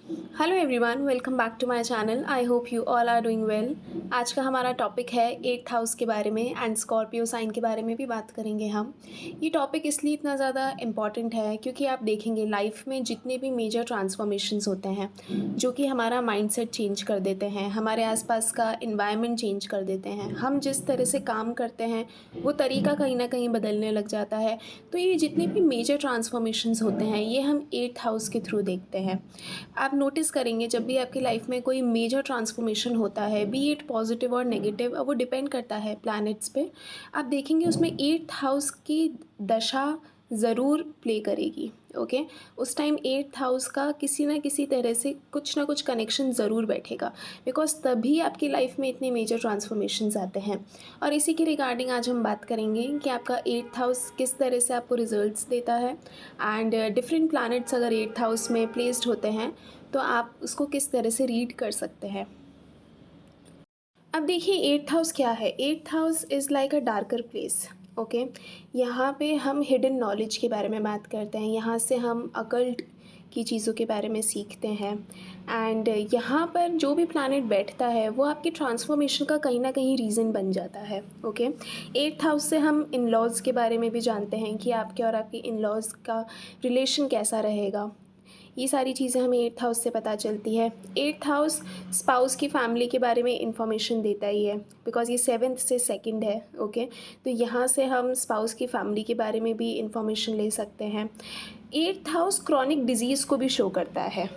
Hello everyone, welcome back to my channel. I hope you all are doing well. आज का हमारा topic है eighth house के बारे में एंड स्कॉर्पियो साइन के बारे में भी बात करेंगे हम। ये टॉपिक इसलिए इतना ज़्यादा इम्पॉर्टेंट है क्योंकि आप देखेंगे लाइफ में जितने भी मेजर ट्रांसफॉर्मेशंस होते हैं जो कि हमारा माइंडसेट चेंज कर देते हैं, हमारे आसपास का इन्वायरमेंट चेंज कर देते हैं, हम जिस तरह से काम करते हैं वो तरीका कहीं ना कहीं बदलने लग जाता है। तो ये जितने भी मेजर ट्रांसफॉर्मेशंस होते हैं ये हम एट्थ हाउस के थ्रू देखते हैं। आप नोटिस करेंगे जब भी आपकी लाइफ में कोई मेजर ट्रांसफॉर्मेशन होता है, बी इट पॉजिटिव और नेगेटिव, अब वो डिपेंड करता है प्लैनेट्स पे। आप देखेंगे उसमें एट्थ हाउस की दशा ज़रूर प्ले करेगी। ओके, उस टाइम एट्थ हाउस का किसी ना किसी तरह से कुछ ना कुछ कनेक्शन ज़रूर बैठेगा, बिकॉज तभी आपकी लाइफ में इतने मेजर ट्रांसफॉर्मेशंस आते हैं। और इसी के रिगार्डिंग आज हम बात करेंगे कि आपका एट्थ हाउस किस तरह से आपको रिजल्ट्स देता है एंड डिफरेंट प्लैनेट्स अगर एट्थ हाउस में प्लेस्ड होते हैं तो आप उसको किस तरह से रीड कर सकते हैं। अब देखिए एट्थ हाउस क्या है। Eighth house is like a darker place. Okay, यहाँ पे हम हिडन नॉलेज के बारे में बात करते हैं, यहाँ से हम अकल्ट की चीज़ों के बारे में सीखते हैं। एंड यहाँ पर जो भी प्लैनेट बैठता है वो आपकी ट्रांसफॉर्मेशन का कहीं ना कहीं रीज़न बन जाता है। ओके, एट्थ हाउस से हम इन लॉज़ के बारे में भी जानते हैं कि आपके और आपके इन लॉज़ का रिलेशन कैसा रहेगा। ये सारी चीज़ें हमें एट्थ हाउस से पता चलती है। एट्थ हाउस स्पाउस की फैमिली के बारे में इंफॉर्मेशन देता ही है, बिकॉज ये सेवन्थ से सेकंड है। ओके, तो यहाँ से हम स्पाउस की फैमिली के बारे में भी इंफॉर्मेशन ले सकते हैं। एट्थ हाउस क्रॉनिक डिजीज़ को भी शो करता है।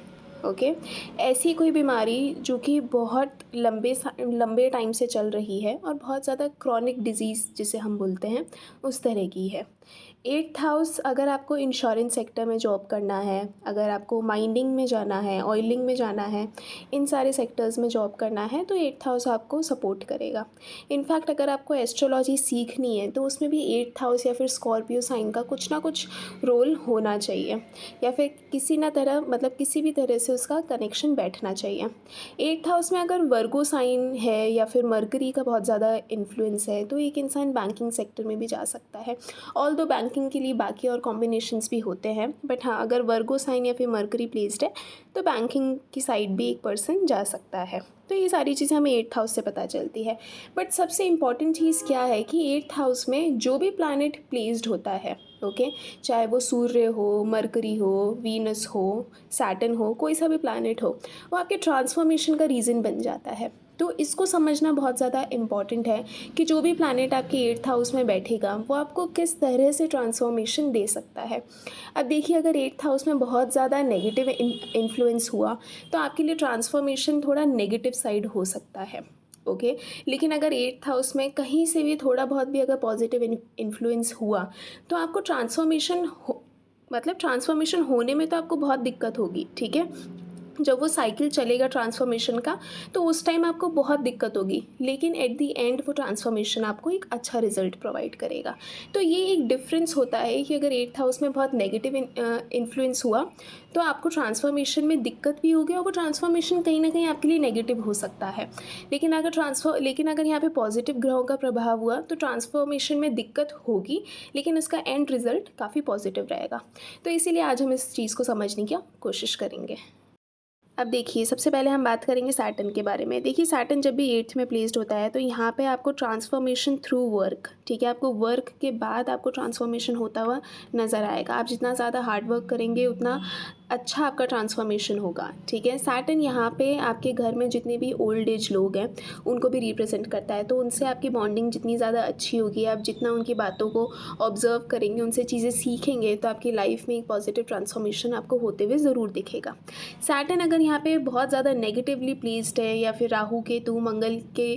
ओके, ऐसी कोई बीमारी जो कि बहुत लंबे टाइम से चल रही है और बहुत ज़्यादा क्रॉनिक डिजीज़ जिसे हम बोलते हैं उस तरह की है। एट्थ हाउस, अगर आपको इंश्योरेंस सेक्टर में जॉब करना है, अगर आपको माइनिंग में जाना है, ऑयलिंग में जाना है, इन सारे सेक्टर्स में जॉब करना है तो एट्थ हाउस आपको सपोर्ट करेगा। इनफैक्ट अगर आपको एस्ट्रोलॉजी सीखनी है तो उसमें भी एट्थ हाउस या फिर स्कॉर्पियो साइन का कुछ ना कुछ रोल होना चाहिए, या फिर किसी ना तरह मतलब किसी भी तरह से उसका कनेक्शन बैठना चाहिए। एट्थ हाउस में अगर वर्गो साइन है या फिर मरकरी का बहुत ज़्यादा इन्फ्लुएंस है तो एक इंसान बैंकिंग सेक्टर में भी जा सकता है। ऑल दो बैंकिंग के लिए बाकी और कॉम्बिनेशंस भी होते हैं, बट हाँ अगर वर्गो साइन या फिर मरकरी प्लेस्ड है तो बैंकिंग की साइड भी एक पर्सन जा सकता है। तो ये सारी चीज़ें हमें एट्थ हाउस से पता चलती है। बट सबसे इम्पॉर्टेंट चीज़ क्या है कि एट्थ हाउस में जो भी प्लैनेट प्लेस्ड होता है, ओके, चाहे वो सूर्य हो, मरकरी हो, वीनस हो, सैटर्न हो, कोई सा भी प्लैनेट हो, वो आपके ट्रांसफॉर्मेशन का रीज़न बन जाता है। तो इसको समझना बहुत ज़्यादा इम्पॉर्टेंट है कि जो भी प्लैनेट आपके एट्थ हाउस में बैठेगा वो आपको किस तरह से ट्रांसफॉर्मेशन दे सकता है। अब देखिए अगर एट्थ हाउस में बहुत ज़्यादा नेगेटिव इन्फ्लुएंस हुआ तो आपके लिए ट्रांसफॉर्मेशन थोड़ा नेगेटिव साइड हो सकता है। ओके, लेकिन अगर एट्थ हाउस में कहीं से भी थोड़ा बहुत भी अगर पॉजिटिव इन्फ्लुएंस हुआ तो आपको ट्रांसफॉर्मेशन होने में तो आपको बहुत दिक्कत होगी। ठीक है, जब वो साइकिल चलेगा ट्रांसफॉर्मेशन का तो उस टाइम आपको बहुत दिक्कत होगी, लेकिन एट द एंड वो ट्रांसफॉर्मेशन आपको एक अच्छा रिजल्ट प्रोवाइड करेगा। तो ये एक डिफरेंस होता है कि अगर एट्थ हाउस में बहुत नेगेटिव इन्फ्लुएंस हुआ तो आपको ट्रांसफॉर्मेशन में दिक्कत भी होगी और वो ट्रांसफॉर्मेशन कहीं ना कहीं आपके लिए नेगेटिव हो सकता है। लेकिन अगर यहाँ पे पॉजिटिव ग्रहों का प्रभाव हुआ तो ट्रांसफॉर्मेशन में दिक्कत होगी, लेकिन उसका एंड रिजल्ट काफ़ी पॉजिटिव रहेगा। तो इसीलिए आज हम इस चीज़ को समझने की कोशिश करेंगे। अब देखिए सबसे पहले हम बात करेंगे सैटर्न के बारे में। देखिए सैटर्न जब भी एट्थ में प्लेस्ड होता है तो यहाँ पे आपको ट्रांसफॉर्मेशन थ्रू वर्क, ठीक है, आपको वर्क के बाद आपको ट्रांसफॉर्मेशन होता हुआ नज़र आएगा। आप जितना ज़्यादा हार्ड वर्क करेंगे उतना अच्छा आपका ट्रांसफॉर्मेशन होगा। ठीक है, सैटर्न यहाँ पे आपके घर में जितने भी ओल्ड एज लोग हैं उनको भी रिप्रेजेंट करता है, तो उनसे आपकी बॉन्डिंग जितनी ज़्यादा अच्छी होगी, आप जितना उनकी बातों को ऑब्जर्व करेंगे, उनसे चीज़ें सीखेंगे, तो आपकी लाइफ में एक पॉजिटिव ट्रांसफॉर्मेशन आपको होते हुए ज़रूर दिखेगा। सैटर्न अगर यहाँ पे बहुत ज़्यादा नेगेटिवली प्लेस्ड है या फिर राहु केतु मंगल के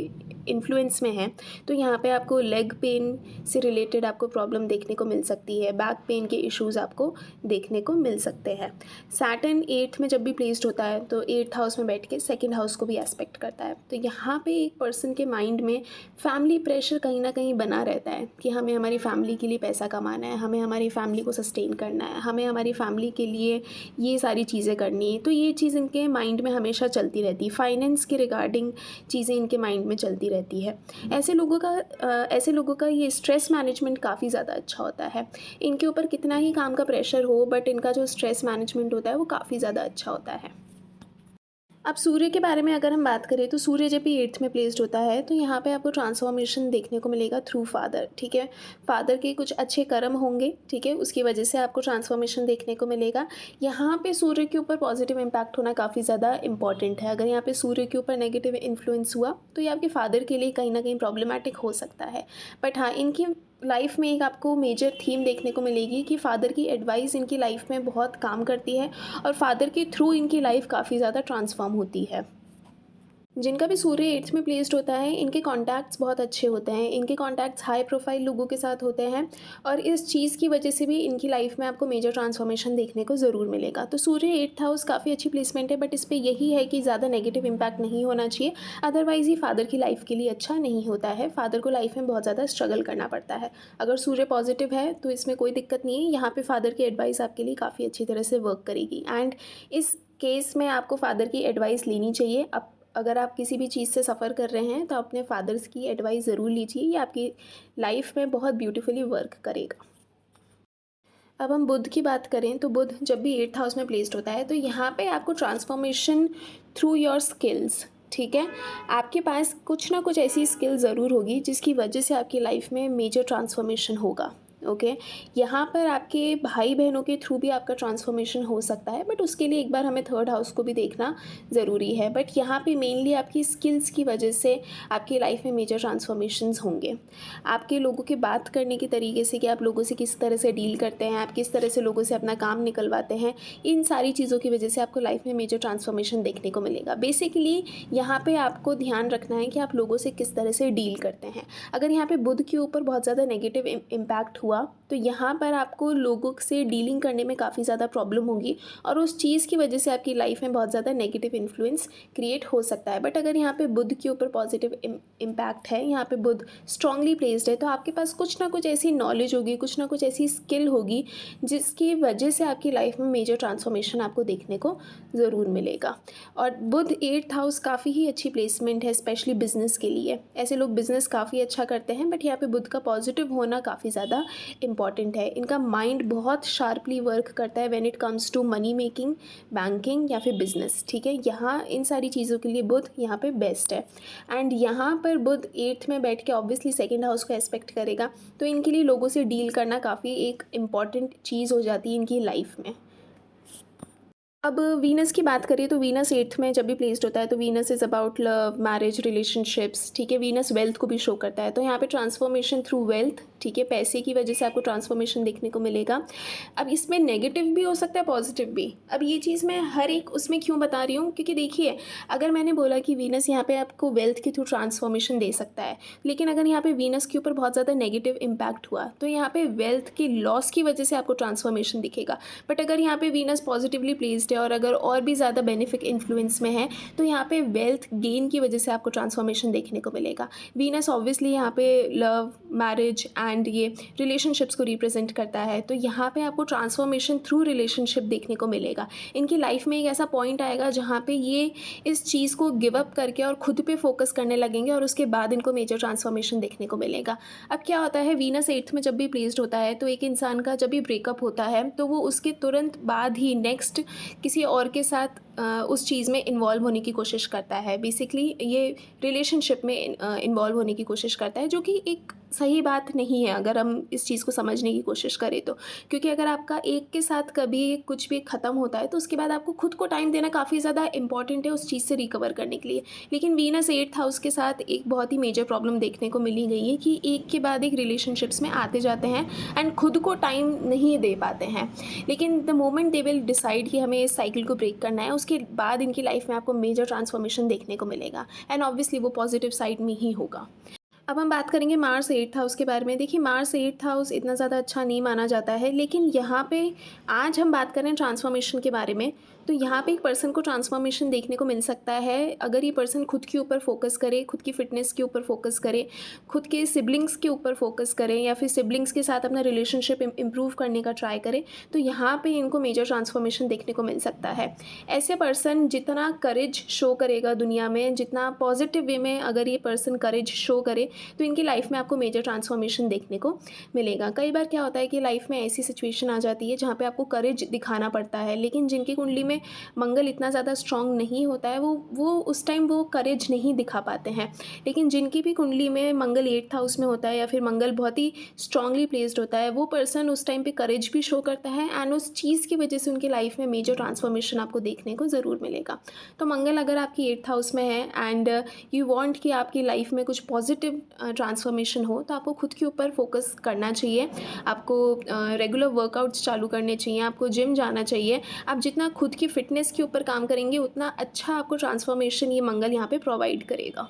इन्फ्लुएंस में है तो यहाँ पे आपको लेग पेन से रिलेटेड आपको प्रॉब्लम देखने को मिल सकती है, बैक पेन के इश्यूज़ आपको देखने को मिल सकते हैं। सैटर्न एट्थ में जब भी प्लेस्ड होता है तो एट्थ हाउस में बैठ के सेकेंड हाउस को भी एस्पेक्ट करता है, तो यहाँ पे एक पर्सन के माइंड में फैमिली प्रेशर कहीं ना कहीं बना रहता है कि हमें हमारी फैमिली के लिए पैसा कमाना है, हमें हमारी फैमिली को सस्टेन करना है, हमें हमारी फैमिली के लिए ये सारी चीज़ें करनी है। तो ये चीज़ इनके माइंड में हमेशा चलती रहती है, फाइनेंस के रिगार्डिंग चीज़ें इनके माइंड में चलती रहती है। ऐसे लोगों का ये स्ट्रेस मैनेजमेंट काफ़ी ज़्यादा अच्छा होता है। इनके ऊपर कितना ही काम का प्रेशर हो बट इनका जो स्ट्रेस मैनेजमेंट होता है वो काफ़ी ज़्यादा अच्छा होता है। अब सूर्य के बारे में अगर हम बात करें तो सूर्य जब भी 8th में प्लेस्ड होता है तो यहाँ पे आपको ट्रांसफॉर्मेशन देखने को मिलेगा थ्रू फादर, ठीक है। फादर के कुछ अच्छे कर्म होंगे, ठीक है, उसकी वजह से आपको ट्रांसफॉर्मेशन देखने को मिलेगा। यहाँ पे सूर्य के ऊपर पॉजिटिव इम्पैक्ट होना काफ़ी ज़्यादा इंपॉर्टेंट है। अगर यहाँ पे सूर्य के ऊपर नेगेटिव इन्फ्लुएंस हुआ तो ये आपके फादर के लिए कहीं ना कहीं प्रॉब्लमैटिक हो सकता है। बट हाँ, इनकी लाइफ में एक आपको मेजर थीम देखने को मिलेगी कि फ़ादर की एडवाइस इनकी लाइफ में बहुत काम करती है और फादर के थ्रू इनकी लाइफ काफ़ी ज़्यादा ट्रांसफॉर्म होती है। जिनका भी सूर्य 8th में प्लेस्ड होता है इनके कॉन्टैक्ट्स बहुत अच्छे होते हैं, इनके कॉन्टैक्ट्स हाई प्रोफाइल लोगों के साथ होते हैं और इस चीज़ की वजह से भी इनकी लाइफ में आपको मेजर ट्रांसफॉर्मेशन देखने को ज़रूर मिलेगा। तो सूर्य 8th हाउस काफ़ी अच्छी प्लेसमेंट है, बट इस पर यही है कि ज़्यादा नेगेटिव इम्पैक्ट नहीं होना चाहिए, अदरवाइज़ ही फादर की लाइफ के लिए अच्छा नहीं होता है। फादर को लाइफ में बहुत ज़्यादा स्ट्रगल करना पड़ता है। अगर सूर्य पॉजिटिव है तो इसमें कोई दिक्कत नहीं है, यहाँ पर फादर की एडवाइस आपके लिए काफ़ी अच्छी तरह से वर्क करेगी एंड इस केस में आपको फादर की एडवाइस लेनी चाहिए। अब अगर आप किसी भी चीज़ से सफ़र कर रहे हैं तो अपने फादर्स की एडवाइस ज़रूर लीजिए, ये आपकी लाइफ में बहुत ब्यूटीफुली वर्क करेगा। अब हम बुध की बात करें तो बुध जब भी 8th हाउस में प्लेस्ड होता है तो यहाँ पे आपको ट्रांसफॉर्मेशन थ्रू योर स्किल्स, ठीक है, आपके पास कुछ ना कुछ ऐसी स्किल ज़रूर होगी जिसकी वजह से आपकी लाइफ में मेजर ट्रांसफॉर्मेशन होगा। ओके, यहाँ पर आपके भाई बहनों के थ्रू भी आपका ट्रांसफॉर्मेशन हो सकता है, बट उसके लिए एक बार हमें 3rd हाउस को भी देखना ज़रूरी है। बट यहाँ पे मेनली आपकी स्किल्स की वजह से आपकी लाइफ में मेजर ट्रांसफॉर्मेशंस होंगे। आपके लोगों के बात करने के तरीके से कि आप लोगों से किस तरह से डील करते हैं, आप किस तरह से लोगों से अपना काम निकलवाते हैं, इन सारी चीज़ों की वजह से आपको लाइफ में मेजर ट्रांसफॉर्मेशन देखने को मिलेगा। बेसिकली यहाँ पे आपको ध्यान रखना है कि आप लोगों से किस तरह से डील करते हैं। अगर यहाँ पे बुध के ऊपर बहुत ज़्यादा नेगेटिव इम्पैक्ट हुआ तो यहाँ पर आपको लोगों से डीलिंग करने में काफ़ी ज़्यादा प्रॉब्लम होगी और उस चीज़ की वजह से आपकी लाइफ में बहुत ज़्यादा नेगेटिव इन्फ्लुएंस क्रिएट हो सकता है। बट अगर यहाँ पे बुध के ऊपर पॉजिटिव इम्पैक्ट है, यहाँ पे बुध स्ट्रांगली प्लेस्ड है, तो आपके पास कुछ ना कुछ ऐसी नॉलेज होगी, कुछ ना कुछ ऐसी स्किल होगी जिसकी वजह से आपकी लाइफ में मेजर ट्रांसफॉर्मेशन आपको देखने को ज़रूर मिलेगा। और बुध 8th हाउस काफ़ी ही अच्छी प्लेसमेंट है स्पेशली बिजनेस के लिए। ऐसे लोग बिजनेस काफ़ी अच्छा करते हैं, बट यहाँ पे बुध का पॉजिटिव होना काफ़ी ज़्यादा इंपॉर्टेंट है। इनका माइंड बहुत शार्पली वर्क करता है when it comes to money making, banking या फिर बिजनेस, ठीक है। यहाँ इन सारी चीज़ों के लिए बुध यहाँ पे बेस्ट है एंड यहाँ पर बुध 8th में बैठ के ऑब्वियसली 2nd हाउस को एस्पेक्ट करेगा, तो इनके लिए लोगों से डील करना काफ़ी एक इम्पॉर्टेंट चीज़ हो जाती है इनकी लाइफ में। अब वीनस की बात करें तो वीनस 8th में जब भी प्लेस्ड होता है तो Venus is about love, marriage, relationships, ठीक है। वीनस वेल्थ को भी शो करता है, तो यहाँ पे ट्रांसफॉर्मेशन थ्रू वेल्थ, ठीक है, पैसे की वजह से आपको ट्रांसफॉर्मेशन देखने को मिलेगा। अब इसमें नेगेटिव भी हो सकता है, पॉजिटिव भी। अब ये चीज़ मैं हर एक उसमें क्यों बता रही हूँ, क्योंकि देखिए अगर मैंने बोला कि वीनस यहाँ पे आपको वेल्थ के थ्रू ट्रांसफॉर्मेशन दे सकता है, लेकिन अगर यहाँ पे वीनस के ऊपर बहुत ज़्यादा नेगेटिव इम्पैक्ट हुआ तो यहाँ पे वेल्थ के लॉस की वजह से आपको ट्रांसफॉर्मेशन दिखेगा। बट अगर यहाँ पे वीनस पॉजिटिवली प्लेस्ड है और अगर और भी ज़्यादा बेनिफिक इन्फ्लुएंस में है तो यहाँ पे वेल्थ गेन की वजह से आपको ट्रांसफॉर्मेशन देखने को मिलेगा। वीनस ऑब्वियसली यहाँ पे लव, मैरिज एंड ये रिलेशनशिप्स को रिप्रेजेंट करता है, तो यहाँ पे आपको ट्रांसफॉर्मेशन थ्रू रिलेशनशिप देखने को मिलेगा। इनकी लाइफ में एक ऐसा पॉइंट आएगा जहाँ पे ये इस चीज़ को गिव अप करके और खुद पे फोकस करने लगेंगे और उसके बाद इनको मेजर ट्रांसफॉर्मेशन देखने को मिलेगा। अब क्या होता है, वीनस 8th में जब भी प्लेस्ड होता है तो एक इंसान का जब भी ब्रेकअप होता है तो वो उसके तुरंत बाद ही नेक्स्ट किसी और के साथ उस चीज़ में इन्वॉल्व होने की कोशिश करता है। बेसिकली ये रिलेशनशिप में इन्वॉल्व होने की कोशिश करता है, जो कि एक सही बात नहीं है अगर हम इस चीज़ को समझने की कोशिश करें तो। क्योंकि अगर आपका एक के साथ कभी कुछ भी ख़त्म होता है तो उसके बाद आपको खुद को टाइम देना काफ़ी ज़्यादा इंपॉर्टेंट है उस चीज़ से रिकवर करने के लिए। लेकिन वीनस 8th हाउस के साथ एक बहुत ही मेजर प्रॉब्लम देखने को मिली गई है कि एक के बाद एक रिलेशनशिप्स में आते जाते हैं एंड खुद को टाइम नहीं दे पाते हैं। लेकिन the moment they will decide कि हमें इस साइकिल को ब्रेक करना है, उसके बाद इनकी लाइफ में आपको मेजर ट्रांसफॉर्मेशन देखने को मिलेगा एंड ऑब्वियसली वो पॉजिटिव साइड में ही होगा। अब हम बात करेंगे मार्स 8th हाउस के बारे में। देखिए मार्स 8th हाउस इतना ज़्यादा अच्छा नहीं माना जाता है, लेकिन यहाँ पे आज हम बात करें ट्रांसफॉर्मेशन के बारे में तो यहाँ पे एक पर्सन को ट्रांसफॉर्मेशन देखने को मिल सकता है अगर ये पर्सन खुद के ऊपर फोकस करे, खुद की फिटनेस के ऊपर फोकस करे, खुद के सिबलिंग्स के ऊपर फोकस करें या फिर सिबलिंग्स के साथ अपना रिलेशनशिप इम्प्रूव करने का ट्राई करें, तो यहाँ पे इनको मेजर ट्रांसफॉर्मेशन देखने को मिल सकता है। ऐसे पर्सन जितना करेज शो करेगा दुनिया में, जितना पॉजिटिव वे में अगर ये पर्सन करेज शो करे तो इनकी लाइफ में आपको मेजर ट्रांसफॉर्मेशन देखने को मिलेगा। कई बार क्या होता है कि लाइफ में ऐसी सिचुएशन आ जाती है जहाँ पे आपको करेज दिखाना पड़ता है, लेकिन जिनकी कुंडली में में मंगल इतना ज़्यादा स्ट्रॉन्ग नहीं होता है, वो उस टाइम वो करेज नहीं दिखा पाते हैं। लेकिन जिनकी भी कुंडली में मंगल 8th हाउस में होता है या फिर मंगल बहुत ही स्ट्रांगली प्लेस्ड होता है, वो पर्सन उस टाइम पे करेज भी शो करता है एंड उस चीज़ की वजह से उनकी लाइफ में मेजर ट्रांसफॉर्मेशन आपको देखने को ज़रूर मिलेगा। तो मंगल अगर आपकी 8th हाउस में है एंड यू वांट कि आपकी लाइफ में कुछ पॉजिटिव ट्रांसफॉर्मेशन हो, तो आपको खुद के ऊपर फोकस करना चाहिए। आपको रेगुलर वर्कआउट्स चालू करने चाहिए, आपको जिम जाना चाहिए। आप जितना खुद की फिटनेस के ऊपर काम करेंगे उतना अच्छा आपको ट्रांसफॉर्मेशन ये मंगल यहाँ पे प्रोवाइड करेगा।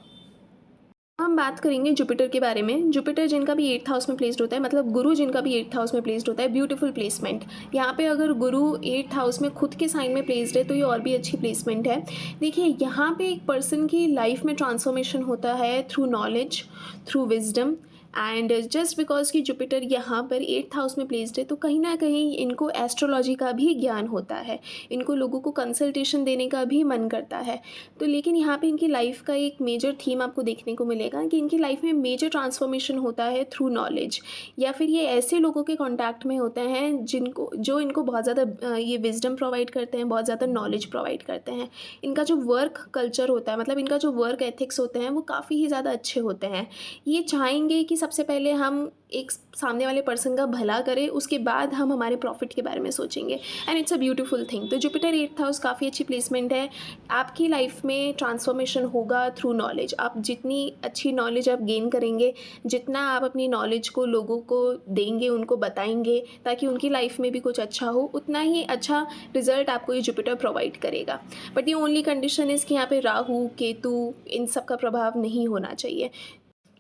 हम बात करेंगे जुपिटर के बारे में। जुपिटर जिनका भी 8th हाउस में प्लेस्ड होता है, मतलब गुरु जिनका भी 8th हाउस में प्लेस्ड होता है, ब्यूटीफुल प्लेसमेंट। यहाँ पे अगर गुरु 8th हाउस में खुद के साइन में प्लेस्ड है तो ये और भी अच्छी प्लेसमेंट है। देखिए यहाँ पे एक पर्सन की लाइफ में ट्रांसफॉर्मेशन होता है through knowledge, through wisdom and just because कि जुपिटर यहाँ पर 8th हाउस में प्लेस्ड है तो कहीं ना कहीं इनको एस्ट्रोलॉजी का भी ज्ञान होता है, इनको लोगों को कंसल्टेशन देने का भी मन करता है। तो लेकिन यहाँ पे इनकी लाइफ का एक मेजर थीम आपको देखने को मिलेगा कि इनकी लाइफ में मेजर ट्रांसफॉर्मेशन होता है थ्रू नॉलेज, या फिर ये ऐसे लोगों के कांटेक्ट में होते हैं जो इनको बहुत ज़्यादा ये विजडम प्रोवाइड करते हैं, बहुत ज़्यादा नॉलेज प्रोवाइड करते हैं। इनका जो वर्क कल्चर होता है, मतलब इनका जो वर्क एथिक्स होते हैं वो काफ़ी ही ज़्यादा अच्छे होते हैं। ये चाहेंगे कि सबसे पहले हम एक सामने वाले पर्सन का भला करें, उसके बाद हम हमारे प्रॉफिट के बारे में सोचेंगे and it's a beautiful thing. तो जुपिटर 8th हाउस काफ़ी अच्छी प्लेसमेंट है। आपकी लाइफ में ट्रांसफॉर्मेशन होगा थ्रू नॉलेज। आप जितनी अच्छी नॉलेज आप गेन करेंगे, जितना आप अपनी नॉलेज को लोगों को देंगे, उनको बताएंगे ताकि उनकी लाइफ में भी कुछ अच्छा हो, उतना ही अच्छा रिजल्ट आपको ये जुपिटर प्रोवाइड करेगा। बट ये ओनली कंडीशन इज़ कि यहाँ पे राहु, केतु, इन सब का प्रभाव नहीं होना चाहिए।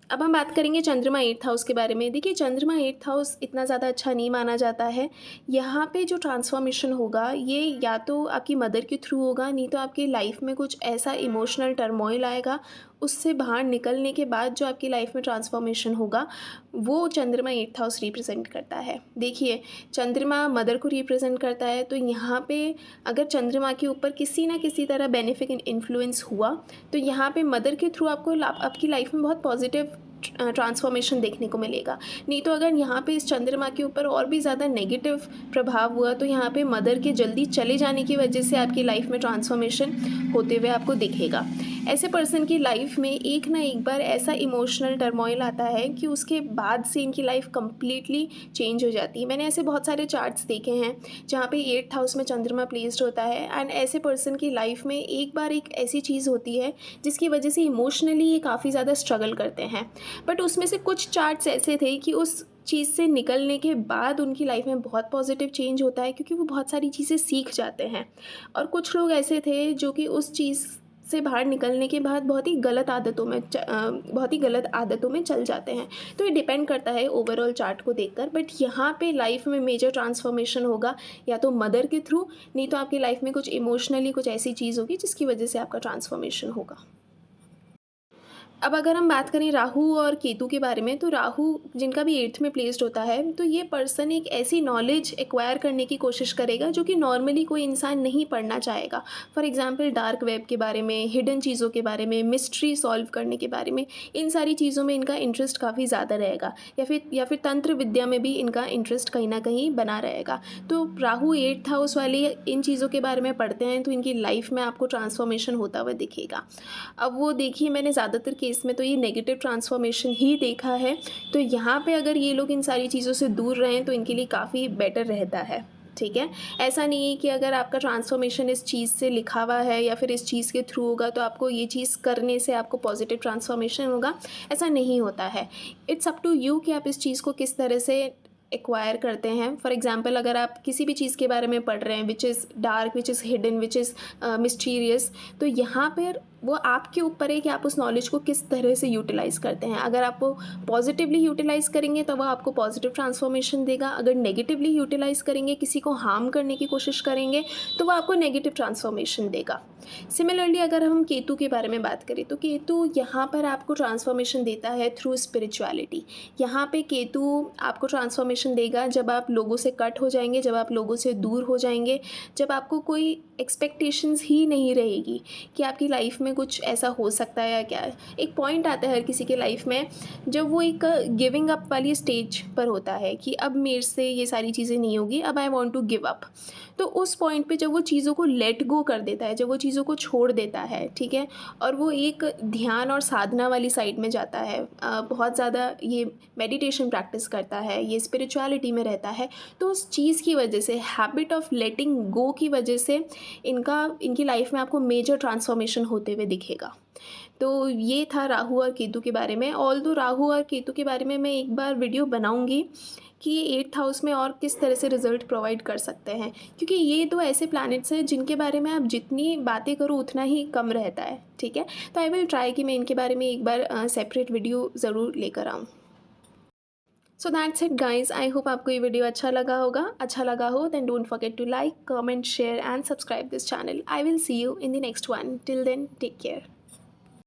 अब हम बात करेंगे चंद्रमा 8th हाउस के बारे में। देखिए चंद्रमा 8th हाउस इतना ज़्यादा अच्छा नहीं माना जाता है। यहाँ पे जो ट्रांसफॉर्मेशन होगा ये या तो आपकी मदर के थ्रू होगा, नहीं तो आपकी लाइफ में कुछ ऐसा इमोशनल टर्मोइल आएगा, उससे बाहर निकलने के बाद जो आपकी लाइफ में ट्रांसफॉर्मेशन होगा वो चंद्रमा 8th हाउस रिप्रेजेंट करता है। देखिए चंद्रमा मदर को रिप्रेजेंट करता है, तो यहाँ पे अगर चंद्रमा के ऊपर किसी ना किसी तरह बेनिफिक इन्फ्लुएंस हुआ तो यहाँ पे मदर के थ्रू आपको आपकी लाइफ में बहुत पॉजिटिव ट्रांसफॉर्मेशन देखने को मिलेगा। नहीं तो अगर यहाँ पे इस चंद्रमा के ऊपर और भी ज़्यादा नेगेटिव प्रभाव हुआ तो यहाँ पे मदर के जल्दी चले जाने की वजह से आपकी लाइफ में ट्रांसफॉर्मेशन होते हुए आपको दिखेगा। ऐसे पर्सन की लाइफ में एक ना एक बार ऐसा इमोशनल टर्मोइल आता है कि उसके बाद से इनकी लाइफ कम्प्लीटली चेंज हो जाती है। मैंने ऐसे बहुत सारे चार्ट्स देखे हैं जहाँ पे 8th हाउस में चंद्रमा प्लेस्ड होता है एंड ऐसे पर्सन की लाइफ में एक बार एक ऐसी चीज़ होती है जिसकी वजह से इमोशनली ये काफ़ी ज़्यादा स्ट्रगल करते हैं। बट उसमें से कुछ चार्ट्स ऐसे थे कि उस चीज़ से निकलने के बाद उनकी लाइफ में बहुत पॉजिटिव चेंज होता है, क्योंकि वो बहुत सारी चीज़ें सीख जाते हैं। और कुछ लोग ऐसे थे जो कि उस चीज़ से बाहर निकलने के बाद बहुत ही गलत आदतों में चल जाते हैं। तो ये डिपेंड करता है ओवरऑल चार्ट को देखकर। बट यहाँ पे लाइफ में मेजर ट्रांसफॉर्मेशन होगा या तो मदर के थ्रू, नहीं तो आपकी लाइफ में कुछ इमोशनली कुछ ऐसी चीज़ होगी जिसकी वजह से आपका ट्रांसफॉर्मेशन होगा। अब अगर हम बात करें राहु और केतु के बारे में, तो राहु जिनका भी 8th में प्लेस्ड होता है तो ये पर्सन एक ऐसी नॉलेज एक्वायर करने की कोशिश करेगा जो कि नॉर्मली कोई इंसान नहीं पढ़ना चाहेगा। फॉर एग्जांपल डार्क वेब के बारे में, हिडन चीज़ों के बारे में, मिस्ट्री सॉल्व करने के बारे में, इन सारी चीज़ों में इनका इंटरेस्ट काफ़ी ज़्यादा रहेगा। या फिर तंत्र विद्या में भी इनका इंटरेस्ट कहीं ना कहीं बना रहेगा। तो राहु 8th हाउस वाले इन चीज़ों के बारे में पढ़ते हैं तो इनकी लाइफ में आपको ट्रांसफॉर्मेशन होता हुआ दिखेगा। अब वो देखिए मैंने ज़्यादातर केस में तो ये नेगेटिव ट्रांसफॉर्मेशन ही देखा है। तो यहाँ पे अगर ये लोग इन सारी चीज़ों से दूर रहें तो इनके लिए काफ़ी बेटर रहता है। ठीक है, ऐसा नहीं है कि अगर आपका ट्रांसफॉर्मेशन इस चीज़ से लिखा हुआ है या फिर इस चीज़ के थ्रू होगा तो आपको ये चीज़ करने से आपको पॉजिटिव ट्रांसफॉर्मेशन होगा, ऐसा नहीं होता है। इट्स अप टू यू कि आप इस चीज़ को किस तरह से एक्वायर करते हैं। फॉर एग्जांपल अगर आप किसी भी चीज़ के बारे में पढ़ रहे हैं which is dark, which is hidden, which is mysterious, तो यहाँ पर वो आपके ऊपर है कि आप उस नॉलेज को किस तरह से यूटिलाइज़ करते हैं। अगर आप वो पॉजिटिवली यूटिलाइज़ करेंगे तो वह आपको पॉजिटिव ट्रांसफॉर्मेशन देगा। अगर नेगेटिवली यूटिलाइज़ करेंगे, किसी को हार्म करने की कोशिश करेंगे, तो वह आपको नेगेटिव ट्रांसफॉर्मेशन देगा। सिमिलरली अगर हम केतु के बारे में बात करें तो केतु यहाँ पर आपको ट्रांसफॉर्मेशन देता है थ्रू स्पिरिचुअलिटी। यहाँ पे केतु आपको ट्रांसफॉर्मेशन देगा जब आप लोगों से कट हो जाएंगे, जब आप लोगों से दूर हो जाएंगे, जब आपको कोई एक्सपेक्टेशंस ही नहीं रहेगी कि आपकी लाइफ में कुछ ऐसा हो सकता है या क्या है। एक पॉइंट आता है हर किसी के लाइफ में जब वो एक गिविंग अप वाली स्टेज पर होता है कि अब मेरे से ये सारी चीज़ें नहीं होगी, अब I want to give up. तो उस पॉइंट पे जब वो चीज़ों को लेट गो कर देता है, जब वो चीज़ों को छोड़ देता है, ठीक है, और वो एक ध्यान और साधना वाली साइड में जाता है, बहुत ज़्यादा ये मेडिटेशन प्रैक्टिस करता है, ये स्पिरिचुअलिटी में रहता है, तो उस चीज़ की वजह से, हैबिट ऑफ लेटिंग गो की वजह से इनकी लाइफ में आपको मेजर ट्रांसफॉर्मेशन होते हुए दिखेगा। तो ये था राहु और केतु के बारे में। ऑल्दो राहु और केतु के बारे में मैं एक बार वीडियो बनाऊंगी कि ये 8th हाउस में और किस तरह से रिजल्ट प्रोवाइड कर सकते हैं, क्योंकि ये दो ऐसे प्लैनेट्स हैं जिनके बारे में आप जितनी बातें करो उतना ही कम रहता है, ठीक है। तो आई विल ट्राई कि मैं इनके बारे में एक बार सेपरेट वीडियो ज़रूर लेकर आऊँ। So that's it guys, I hope आपको ये वीडियो अच्छा लगा होगा। अच्छा लगा हो then don't forget to like, comment, share and subscribe this channel. I will see you in the next one. Till then take care.